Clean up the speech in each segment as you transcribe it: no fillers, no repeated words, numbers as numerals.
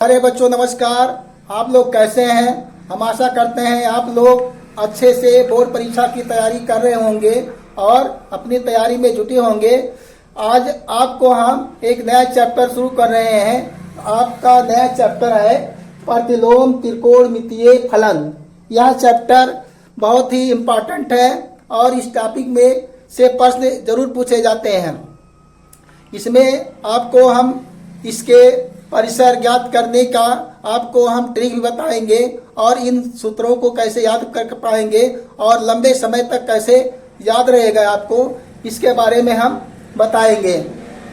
अरे बच्चों नमस्कार। आप लोग कैसे हैं? हम आशा करते हैं आप लोग अच्छे से बोर्ड परीक्षा की तैयारी कर रहे होंगे और अपनी तैयारी में जुटे होंगे। आज आपको हम एक नया चैप्टर शुरू कर रहे हैं। आपका नया चैप्टर है प्रतिलोम त्रिकोणमितीय फलन। यह चैप्टर बहुत ही इम्पोर्टेंट है और इस टॉपिक में से प्रश्न जरूर पूछे जाते हैं। इसमें आपको हम इसके परिसर ज्ञात करने का आपको हम ट्रिक भी बताएंगे और इन सूत्रों को कैसे याद कर पाएंगे और लंबे समय तक कैसे याद रहेगा आपको, इसके बारे में हम बताएंगे।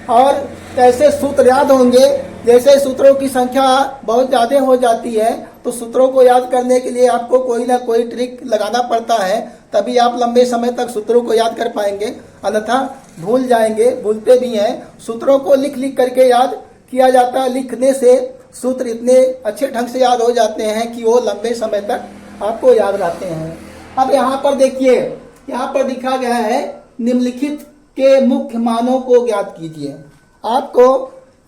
और कैसे सूत्र याद होंगे, जैसे सूत्रों की संख्या बहुत ज़्यादा हो जाती है तो सूत्रों को याद करने के लिए आपको कोई ना कोई ट्रिक लगाना पड़ता है, तभी आप लंबे समय तक सूत्रों को याद कर पाएंगे, अन्यथा भूल जाएंगे, भूलते भी हैं। सूत्रों को लिख लिख करके याद किया जाता है। लिखने से सूत्र इतने अच्छे ढंग से याद हो जाते हैं कि वो लंबे समय तक आपको याद रहते हैं। अब यहाँ पर देखिए, यहाँ पर लिखा गया है निम्नलिखित के मुख्य मानों को ज्ञात कीजिए। आपको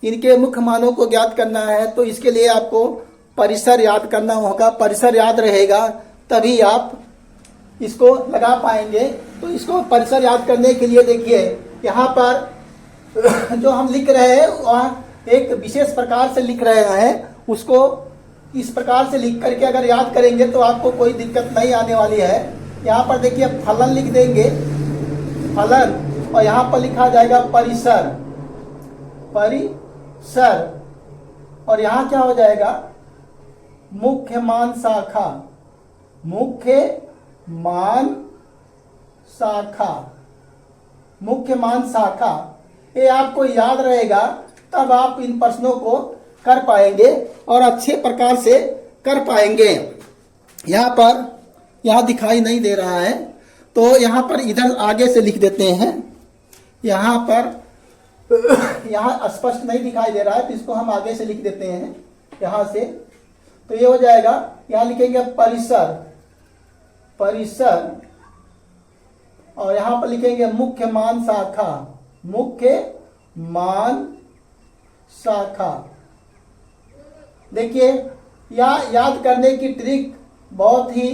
इनके मुख्य मानों को ज्ञात करना है तो इसके लिए आपको परिसर याद करना होगा। परिसर याद रहेगा तभी आप इसको लगा पाएंगे। तो इसको परिसर याद करने के लिए देखिए, यहाँ पर जो हम लिख रहे हैं वह एक विशेष प्रकार से लिख रहे हैं। उसको इस प्रकार से लिख करके अगर याद करेंगे तो आपको कोई दिक्कत नहीं आने वाली है। यहाँ पर देखिए फलन लिख देंगे, फलन, और यहाँ पर लिखा जाएगा परिसर, परिसर, और यहाँ क्या हो जाएगा मुख्य मान शाखा, मुख्य मान शाखा, मुख्य मान शाखा। ये आपको याद रहेगा तब आप इन प्रश्नों को कर पाएंगे और अच्छे प्रकार से कर पाएंगे। यहाँ पर यहाँ दिखाई नहीं दे रहा है तो यहाँ पर इधर आगे से लिख देते हैं। यहाँ पर यहाँ स्पष्ट नहीं दिखाई दे रहा है तो इसको हम आगे से लिख देते हैं यहाँ से। तो ये हो जाएगा, यहाँ लिखेंगे परिसर, परिसर, और यहाँ पर लिखेंगे मुख्य मान शाखा, मुख्य मान शाखा। देखिए यह याद करने की ट्रिक बहुत ही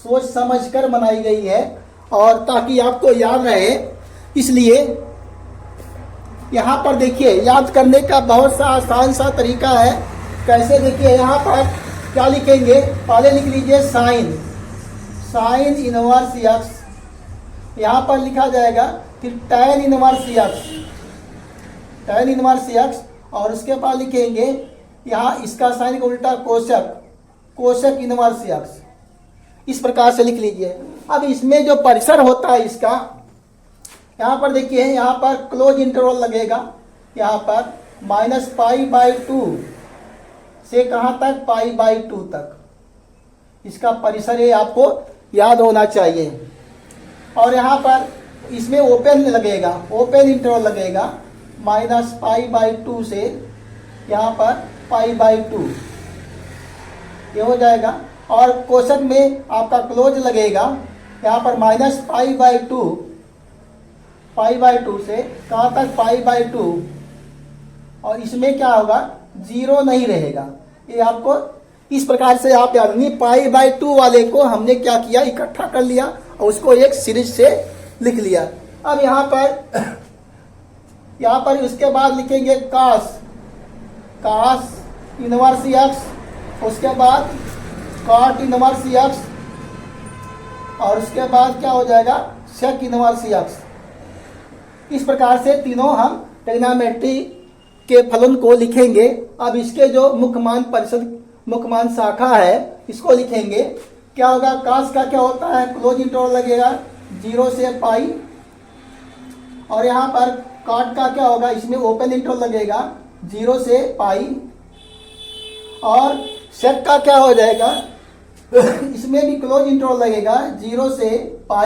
सोच समझकर बनाई गई है और ताकि आपको याद रहे, इसलिए यहाँ पर देखिए याद करने का बहुत सा आसान सा तरीका है। कैसे, देखिए यहाँ पर क्या लिखेंगे, पहले लिख लीजिए साइन, साइन इनवर्स एक्स, यहाँ पर लिखा जाएगा फिर tan inverse x, tan inverse x, और उसके बाद लिखेंगे यहाँ इसका साइन का उल्टा कोशक, कोशक इनवर्स एक्स। इस प्रकार से लिख लीजिए। अब इसमें जो परिसर होता है इसका, यहाँ पर देखिए, यहाँ पर क्लोज इंटरवल लगेगा, यहाँ पर -π/2 से कहाँ तक, π/2 तक। इसका परिसर ये आपको याद होना चाहिए। और यहाँ पर इसमें ओपन लगेगा, ओपन इंटरवल लगेगा, -π/2 से यहाँ पर π/2, ये हो जाएगा। और कोशक में आपका क्लोज लगेगा, यहाँ पर -π/2, π/2 से कहाँ तक, π/2, और इसमें क्या होगा, 0 नहीं रहेगा। ये आपको इस प्रकार से आप याद नहीं, π/2 वाले को हमने क्या किया, इकट्ठा कर लिया और उसको एक सीरीज से लिख लिया। अब यहाँ पर उसके बाद लिखेंगे कास, कास इनवर्स एक्स, उसके बाद कॉट इनवर्स एक्स, और उसके बाद क्या हो जाएगा, सेक इनवर्स एक्स। इस प्रकार से तीनों हम ट्रिग्नोमेट्री के फलन को लिखेंगे। अब इसके जो मुख्य मान परिषद, मुख्य मान शाखा है, इसको लिखेंगे। क्या होगा, कास का क्या होता है, क्लोज इंटरवल लगेगा 0 से π, और यहाँ पर कॉट का क्या होगा, इसमें ओपन इंटरवल लगेगा 0 से π, और सेक का क्या हो जाएगा, इसमें भी क्लोज इंटरवल लगेगा 0 से π,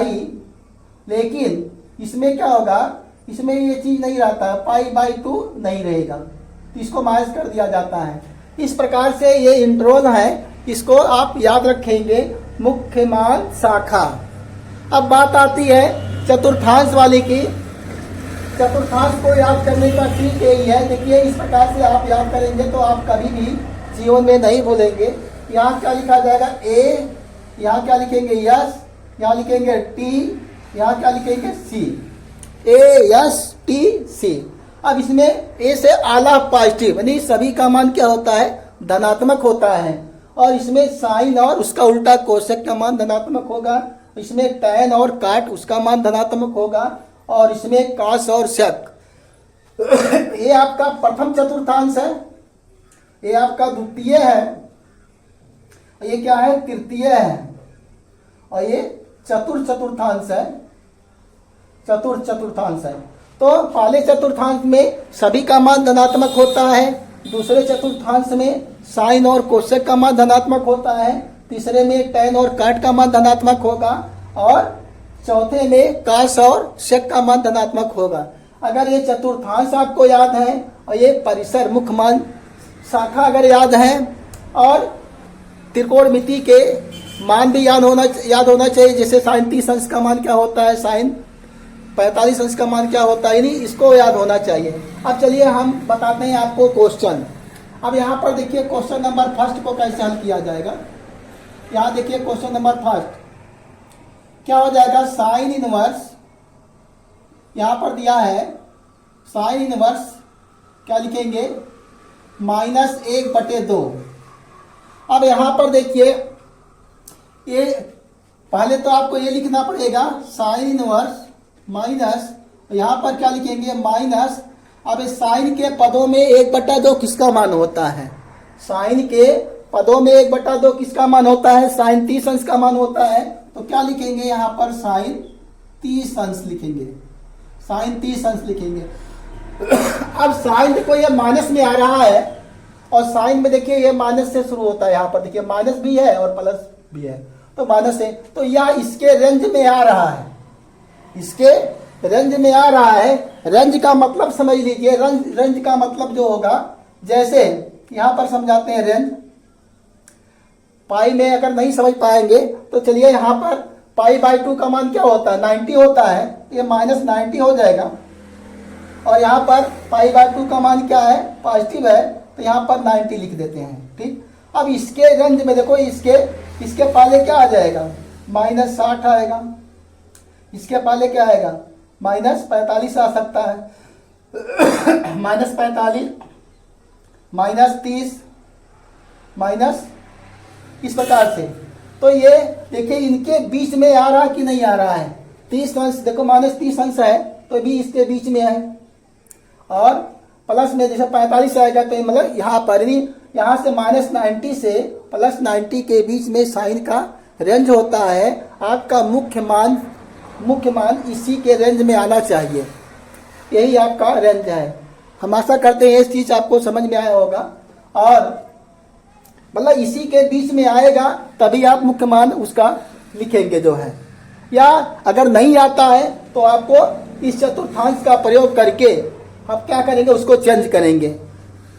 लेकिन इसमें क्या होगा, इसमें ये चीज नहीं रहता, π/2 नहीं रहेगा, तो इसको माइनस कर दिया जाता है। इस प्रकार से ये इंटरवल है, इसको आप याद रखेंगे, मुख्य मान शाखा। अब बात आती है चतुर्थांश वाली की। चतुर्थांश को याद करने का ट्रिक यही है। देखिए इस प्रकार से आप याद करेंगे तो आप कभी भी जीवन में नहीं भूलेंगे। यहाँ क्या लिखा जाएगा ए, यहाँ क्या लिखेंगे यस, यहाँ लिखेंगे टी, यहाँ क्या लिखेंगे सी, ए यस टी सी। अब इसमें ए से आला पॉजिटिव यानी सभी का मान क्या होता है, धनात्मक होता है। और इसमें साइन और उसका उल्टा कोशेक का मान धनात्मक होगा। इसमें टैन और काट उसका मान धनात्मक होगा। और इसमें काश और शक ये आपका प्रथम चतुर्थांश है, ये आपका द्वितीय है, ये क्या है तृतीय है, और ये चतुर्थांश है, चतुर्थांश है। तो पहले चतुर्थांश में सभी का मान धनात्मक होता है, दूसरे चतुर्थांश में साइन और कोशेक का मान धनात्मक होता है, तीसरे में टैन और काट का मान धनात्मक होगा, और चौथे में काश और शक का मान धनात्मक होगा। अगर ये चतुर्थांश आपको याद है और ये परिसर मुख्य मान शाखा अगर याद है और त्रिकोणमिति के मान भी याद होना चाहिए। जैसे साइन 30 अंश का मान क्या होता है, साइन 45 अंश का मान क्या होता है, नहीं इसको याद होना चाहिए। अब चलिए हम बताते हैं आपको क्वेश्चन। अब यहाँ पर देखिए क्वेश्चन नंबर फर्स्ट को कैसे हल किया जाएगा। यहाँ देखिए क्वेश्चन नंबर फर्स्ट क्या हो जाएगा, साइन इनवर्स, यहाँ पर दिया है साइन इनवर्स क्या लिखेंगे -1/2। अब यहाँ पर देखिए ये पहले तो आपको ये लिखना पड़ेगा साइन इनवर्स माइनस, यहाँ पर क्या लिखेंगे माइनस। अब इस साइन के पदों में 1/2 किसका मान होता है, साइन के पदों में 1/2 किसका मान होता है, साइन 30 अंश का मान होता है। तो क्या लिखेंगे यहाँ पर साइन 30 अंश लिखेंगे, साइन 30 अंश लिखेंगे। अब साइन देखो ये माइनस में आ रहा है और साइन में देखिए ये माइनस से शुरू होता है, यहाँ पर देखिए माइनस भी है और प्लस भी है, तो माइनस है। तो यह इसके रेंज में आ रहा है, इसके रेंज में आ रहा है। रेंज का मतलब समझ लीजिए, रेंज का मतलब जो होगा, जैसे यहां पर समझाते हैं रेंज। पाई में अगर नहीं समझ पाएंगे तो चलिए यहां पर पाई/2 का मान क्या होता है 90 होता है, ये -90 हो जाएगा। और यहाँ पर पाई/2 का मान क्या है पॉजिटिव है, तो यहाँ पर 90 लिख देते हैं। ठीक, अब इसके रेंज में देखो इसके पहले क्या आ जाएगा -60 आएगा, इसके पहले क्या आएगा -45 आ सकता है, -45 -30 इस प्रकार से। तो ये देखिए इनके बीच में आ रहा कि नहीं आ रहा है, 30 अंश देखो -30 अंश है तो भी इसके बीच में है, और प्लस में जैसे 45 आएगा तो मतलब यहाँ पर नहीं, यहाँ से -90 से +90 के बीच में साइन का रेंज होता है। आपका मुख्य मान इसी के रेंज में आना चाहिए, यही आपका रेंज है। हम आशा करते हैं इस चीज आपको समझ में आया होगा, और मतलब इसी के बीच में आएगा तभी आप मुख्य मान उसका लिखेंगे जो है। या अगर नहीं आता है तो आपको इस चतुर्थांश का प्रयोग करके आप क्या करेंगे उसको चेंज करेंगे।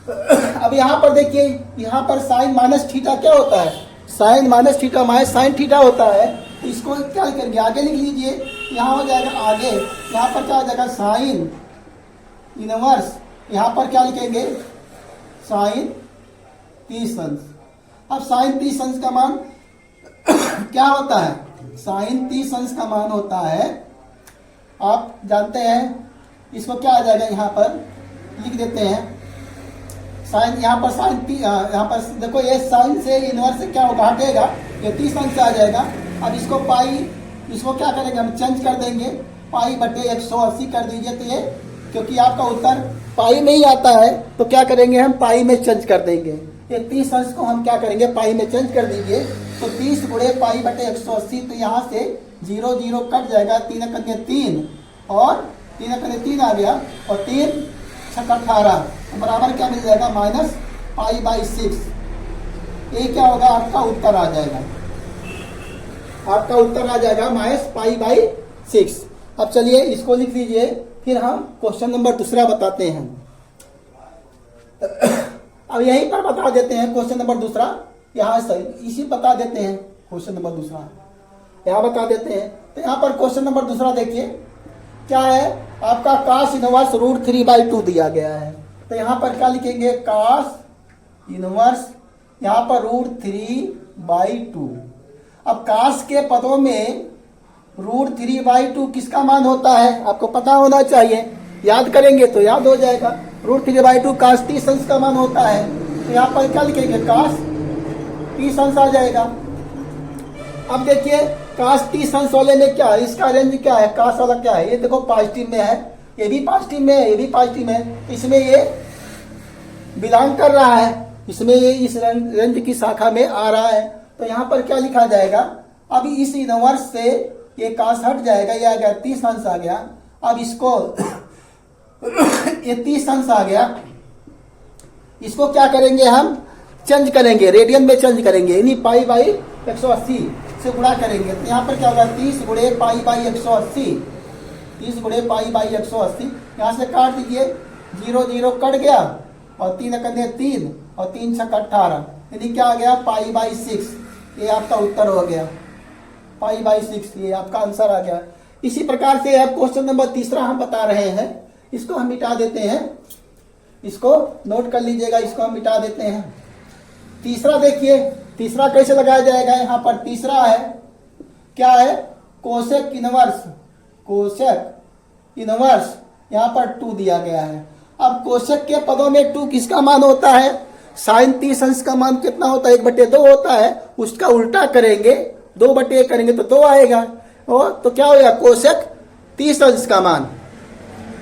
अब यहाँ पर देखिए, यहाँ पर साइन -थीटा क्या होता है, साइन -थीटा साइन थीटा होता है। तो इसको क्या करेंगे आगे लिख लीजिए, यहाँ हो जाएगा आगे, यहाँ पर क्या हो जाएगा साइन इनवर्स, यहाँ पर क्या लिखेंगे साइन 30 अंश। अब साइन 30 अंश का मान क्या होता है, साइन 30 अंश का मान होता है, आप जानते हैं इसको क्या आ जाएगा, यहाँ पर लिख देते हैं साइन, यहाँ पर साइन यहाँ पर देखो ये साइन से इनवर्स से क्या होगा हटेगा, ये 30 अंश आ जाएगा। अब इसको इसको क्या करेंगे हम चेंज कर देंगे, पाई/180 कर दीजिए। तो ये क्योंकि आपका उत्तर पाई में ही आता है तो क्या करेंगे हम पाई में चेंज कर देंगे। ये 30 अंश को हम क्या करेंगे पाई में चेंज कर दीजिए, तो 30 गुणे पाई/180, तो यहाँ से 0 0 कट जाएगा, 3 × 3 और 3 × 3 आ गया, और 3 × 18 तो बराबर क्या मिल जाएगा -पाई/6। ये क्या होगा आपका उत्तर आ जाएगा, आपका उत्तर आ जाएगा -पाई/6। अब चलिए इसको लिख लीजिए, फिर हम क्वेश्चन नंबर दूसरा बताते हैं। अब यहीं पर बता देते हैं क्वेश्चन नंबर दूसरा, यहाँ से इसी बता देते हैं क्वेश्चन नंबर दूसरा, यहाँ बता देते हैं। तो यहाँ पर क्वेश्चन नंबर दूसरा देखिए क्या है, आपका cos इनवर्स √3/2 दिया गया है। तो यहाँ पर क्या लिखेंगे cos इनवर्स यहाँ पर √3/2। अब काश के पदों में √3/2 किसका मान होता है आपको पता होना चाहिए, याद करेंगे तो याद हो जाएगा। √3/2 काश 30 अंश का मान होता है, तो यहाँ पर क्या लिखेंगे, काश 30 अंश आ जाएगा। अब देखिए काश 30 अंश वाले में क्या है, इसका रेंज क्या है, काश वाला क्या है, ये देखो पॉजिटिव में है, ये भी पॉजिटिव में है, ये भी पॉजिटिव में है, इसमें ये बिलोंग कर रहा है, इसमें ये इस रेंज की शाखा में आ रहा है। तो यहाँ पर क्या लिखा जाएगा, अब इस इनवर्स से ये काश हट जाएगा, ये आ गया 30 अंश आ गया। अब इसको ये 30 अंश आ गया, इसको क्या करेंगे हम, चेंज करेंगे, रेडियन में चेंज करेंगे, यानी π/180 से गुणा करेंगे। तो यहाँ पर क्या होगा, 30 गुणे π/180, 30 गुणे π/180, यहाँ से काट दीजिए, 0 0 कट गया और 3 एकने 3 और 3 6 18, यानी क्या आ गया π/6। ये आपका उत्तर हो गया, π/6, ये आपका आंसर आ गया। इसी प्रकार से अब क्वेश्चन नंबर तीसरा हम बता रहे हैं, इसको हम मिटा देते हैं, इसको नोट कर लीजिएगा, इसको हम मिटा देते हैं। तीसरा देखिए, तीसरा कैसे लगाया जाएगा, यहाँ पर तीसरा है, क्या है, कोसेक इनवर्स, कोसेक इनवर्स, यहाँ पर 2 दिया गया है। अब कोसेक के पदों में 2 किसका मान होता है, साइन 30 अंश का मान कितना होता है, 1/2 होता है, उसका उल्टा करेंगे, 2/1 करेंगे तो 2 आएगा, और तो क्या होगा, कोसेक 30 अंश का मान,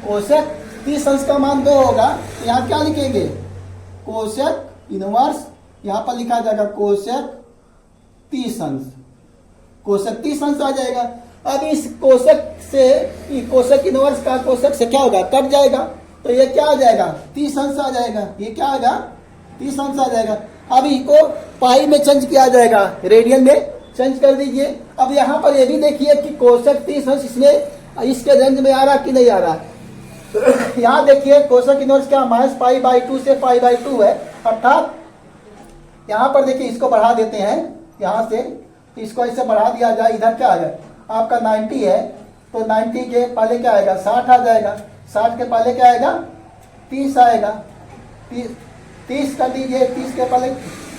कोसेक 30 अंश का मान 2 होगा। तो यहाँ क्या लिखेंगे, कोसेक इनवर्स, यहाँ पर लिखा जाएगा कोसेक 30 अंश, कोसेक 30 अंश आ जाएगा। अब इस कोसेक से, कोसेक इनवर्स का कोसेक से क्या होगा, कट जाएगा, तो ये क्या आ जाएगा, 30 अंश आ जाएगा, ये क्या आएगा, 30 अंश आ जाएगा। अब इसको पाई में चेंज किया जाएगा, रेडियन में चेंज कर दीजिए। अब यहाँ पर ये भी देखिए कि कोसेक 30 अंश इसमें इसके रेंज में आ रहा कि नहीं आ रहा है। यहाँ देखिए कोसेक इनवर्स क्या, -π/2 से π/2 है, अर्थात यहाँ पर देखिए इसको बढ़ा देते हैं, यहाँ से तो इसको ऐसे बढ़ा दिया जाए, इधर क्या आ जाए, आपका 90 है, तो 90 के पहले क्या आएगा, 60 आ जाएगा, 60 के पहले क्या आएगा, 30 आएगा, 30 कर दीजिए, 30 के पहले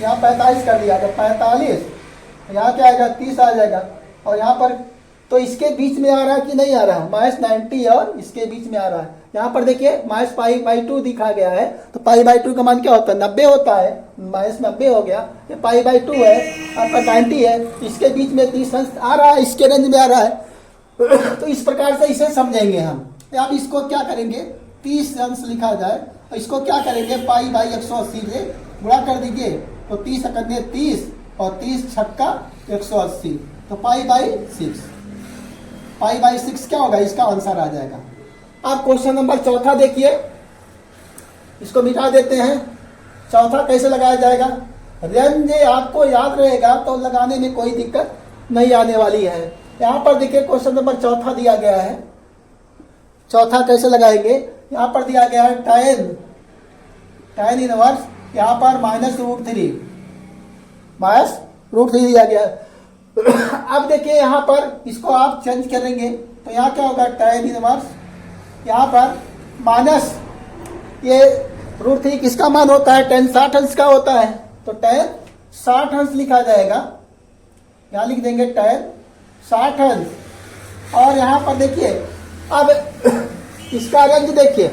यहाँ 45 कर दिया, तो 45, यहाँ क्या आएगा, 30 आ जाएगा। और यहाँ पर तो इसके बीच में आ रहा है कि नहीं आ रहा है, -90 और इसके बीच में आ रहा है। यहाँ पर देखिए -π/2 दिखा गया है, तो π/2 का मान क्या होता है, 90 होता है, -90 हो गया, ये π/2 है, आपका 90 है, इसके बीच में 30 अंश आ रहा है, इसके रेंज में आ रहा है। तो इस प्रकार से इसे समझेंगे हम। अब इसको क्या करेंगे, 30 अंश लिखा जाए, इसको क्या करेंगे, π/180 से गुणा कर दीजिए, तो 30 एकने 30 और 30 छक्का 180, तो π/6, π/6 क्या होगा, इसका आंसर आ जाएगा। अब क्वेश्चन नंबर चौथा देखिए, इसको मिटा देते हैं। चौथा कैसे लगाया जाएगा, रेंज आपको याद रहेगा तो लगाने में कोई दिक्कत नहीं आने वाली है। यहाँ पर देखिए क्वेश्चन नंबर चौथा दिया गया है, चौथा कैसे लगाएंगे, यहाँ पर दिया गया है tan इनवर्स, यहाँ पर -√3 दिया गया है। अब देखिए यहाँ पर इसको आप चेंज करेंगे, तो यहाँ क्या होगा, tan इनवर्स, यहाँ पर माइनस ये √3 किसका मान होता है, tan 60 अंश का होता है, तो tan 60 अंश लिखा जाएगा, यहाँ लिख देंगे tan 60 अंश। और यहाँ पर देखिए अब इसका रेंज देखिए,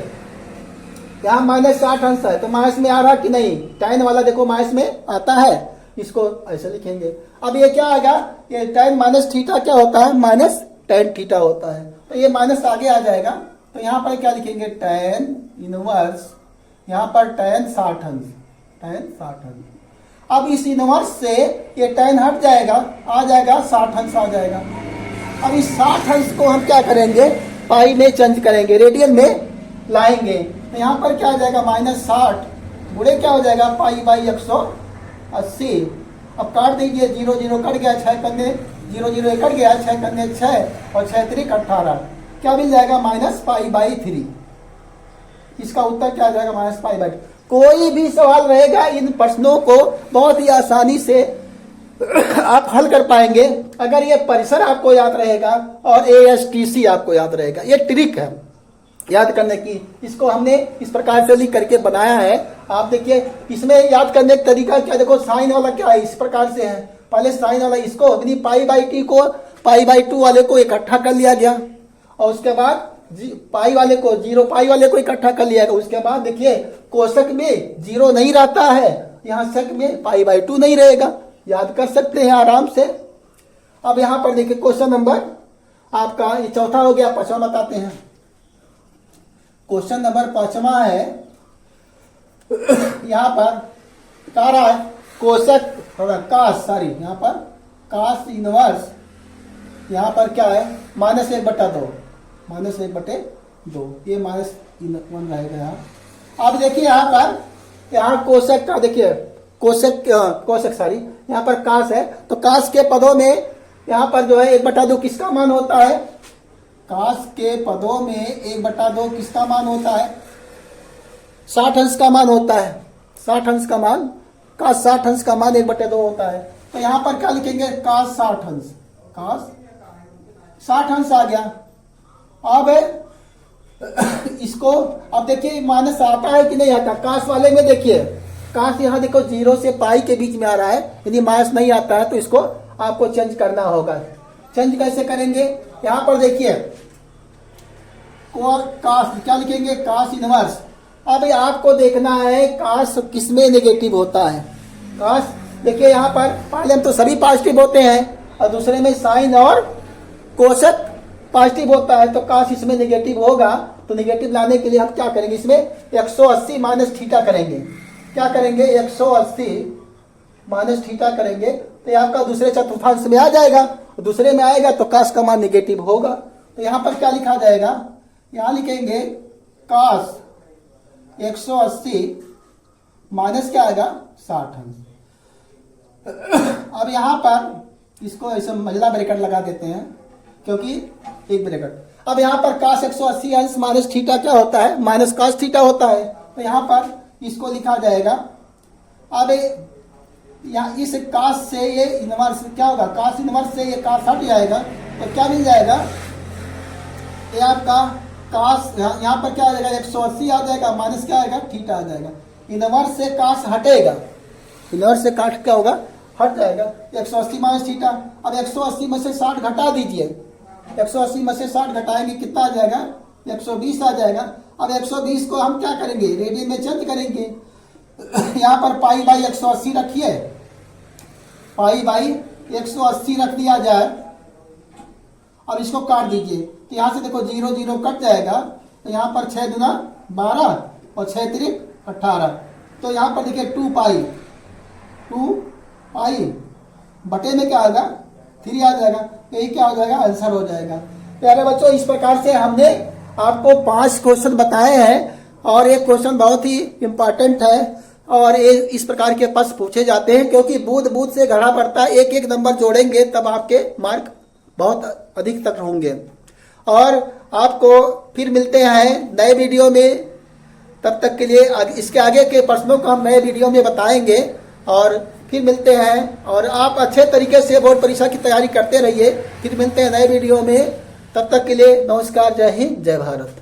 यहाँ -60 अंश है, तो माइनस में आ रहा कि नहीं, tan वाला देखो माइनस में आता है, इसको ऐसे लिखेंगे। अब ये क्या आएगा, ये tan -θ क्या होता है, -tan θ होता है, तो ये माइनस आगे आ जाएगा। तो यहाँ पर क्या लिखेंगे, tan इनवर्स, यहाँ पर tan 60 अंश, tan 60 अंश। अब इस इनवर्स से ये tan हट जाएगा, आ जाएगा 60 अंश आ जाएगा। अब इस 60 अंश को हम क्या करेंगे, पाई में चेंज करेंगे, रेडियन में लाएंगे, तो यहाँ पर क्या आ जाएगा, -60 गुणे क्या हो जाएगा, π/180। अब काट दीजिए, 0 0 कट गया, 6 कन्ने 0 0 कट गया, 6 कन्ने 6 और 6 3 18, क्या मिल जाएगा, -π/3। इसका उत्तर क्या आ जाएगा, -π/3। कोई भी सवाल रहेगा, इन प्रश्नों को बहुत ही आसानी से आप हल कर पाएंगे अगर ये परिसर आपको याद रहेगा और ASTC आपको याद रहेगा। ये ट्रिक है, याद करने की। इसको हमने इस प्रकार से लिख करके बनाया है। आप देखिए इसमें याद करने का तरीका क्या, देखो साइन वाला क्या है, इस प्रकार से है। पहले साइन वाला इसको अपनी पाई बाई टी को पाई बाई 2 वाले को इकट्ठा कर लिया गया, और उसके बाद पाई वाले को 0 पाई वाले को इकट्ठा कर लिया गया। उसके बाद देखिए कोशक में 0 नहीं रहता है, यहाँ शक में पाई बाई 2 नहीं रहेगा। याद कर सकते हैं आराम से। अब यहाँ पर देखिए क्वेश्चन नंबर आपका ये चौथा हो गया, पांचवा बताते हैं। क्वेश्चन नंबर 5वां है, यहाँ पर क्या रहा है, कोशक काश सॉरी यहाँ पर काश इनवर्स, यहाँ पर क्या है -1/2, -1/2, ये -1 रहेगा यहाँ। अब देखिए यहाँ पर, यहाँ कोशक का देखिए कोशक सॉरी यहाँ पर काश है, तो काश के पदों में यहाँ पर जो है 1/2 किसका मान होता है, काश के पदों में 1/2 किसका मान होता है, 60 अंश का मान होता है। 60 अंश का मान, काश 60 अंश का मान 1/2 होता है। तो यहाँ पर क्या लिखेंगे, काश 60 अंश, काश 60 अंश आ गया। अब इसको अब देखिए माइनस आता है कि नहीं आता, काश वाले में देखिए काश यहाँ देखो 0 से पाई के बीच में आ रहा है, यदि माइनस नहीं आता है तो इसको आपको चेंज करना होगा। चेंज कैसे करेंगे, यहाँ पर देखिए काश क्या लिखेंगे, काश इनवर्स। अब आपको देखना है काश किसमें नेगेटिव होता है। काश देखिए यहाँ पर पहले में तो सभी पॉजिटिव होते हैं और दूसरे में साइन और कोशक पॉजिटिव होता है, तो काश इसमें नेगेटिव होगा। तो नेगेटिव लाने के लिए हम क्या करेंगे, इसमें 180 माइनस थीटा करेंगे। क्या करेंगे, 180 माइनस थीटा करेंगे तो ये आपका दूसरे चतुर्थांश में आ जाएगा। दूसरे में आएगा तो काश का मान नेगेटिव होगा। तो यहाँ पर क्या लिखा जाएगा, यहाँ लिखेंगे काश 180 माइनस क्या आएगा, 60 अंश। अब यहाँ पर इसको ऐसे महिला ब्रैकेट लगा देते हैं क्योंकि एक ब्रैकेट। अब यहाँ पर काश 180 अंश माइनस थीटा क्या होता है, माइनस काश थीटा होता है। तो यहाँ पर इसको लिखा जाएगा। अब यहाँ इस काश से ये इनवर्स क्या होगा, काश इनवर्स से ये काश हट जाएगा तो क्या मिल जाएगा, ये आपका काश यहाँ पर क्या आ जाएगा, 180 आ जाएगा, माइनस क्या आएगा, थीटा आ जाएगा। इनवर्स से काश हटेगा, इनवर्स से काश क्या होगा, हट जाएगा। 180 माइनस थीटा। अब 180 में से 60 घटा दीजिए, 180 में से 60 घटाएंगे कितना आ जाएगा, 120 आ जाएगा। अब 120 को हम क्या करेंगे, रेडियन में चेंज करेंगे। यहाँ पर पाई बाई 180 रखिए, पाई बाई 180 रख दिया जाए। अब इसको काट दीजिए तो यहाँ से देखो 0 0 कट जाएगा। तो यहाँ पर 6 दूना 12 और 6 तिरिक 18। तो यहाँ पर देखिए 2 पाई बटे में क्या आएगा, 3 आ जाएगा। तो यही क्या हो जाएगा, आंसर हो जाएगा। प्यारे बच्चों, इस प्रकार से हमने आपको 5 क्वेश्चन बताए हैं और एक क्वेश्चन बहुत ही इम्पोर्टेंट है और ये इस प्रकार के प्रश्न पूछे जाते हैं क्योंकि बूंद बूंद से घड़ा पड़ता है। एक एक नंबर जोड़ेंगे तब आपके मार्क बहुत अधिक तक होंगे। और आपको फिर मिलते हैं नए वीडियो में, तब तक के लिए इसके आगे के प्रश्नों को हम नए वीडियो में बताएंगे और फिर मिलते हैं। और आप अच्छे तरीके से बोर्ड परीक्षा की तैयारी करते रहिए। फिर मिलते हैं नए वीडियो में, तब तक के लिए नमस्कार, जय हिंद, जय भारत।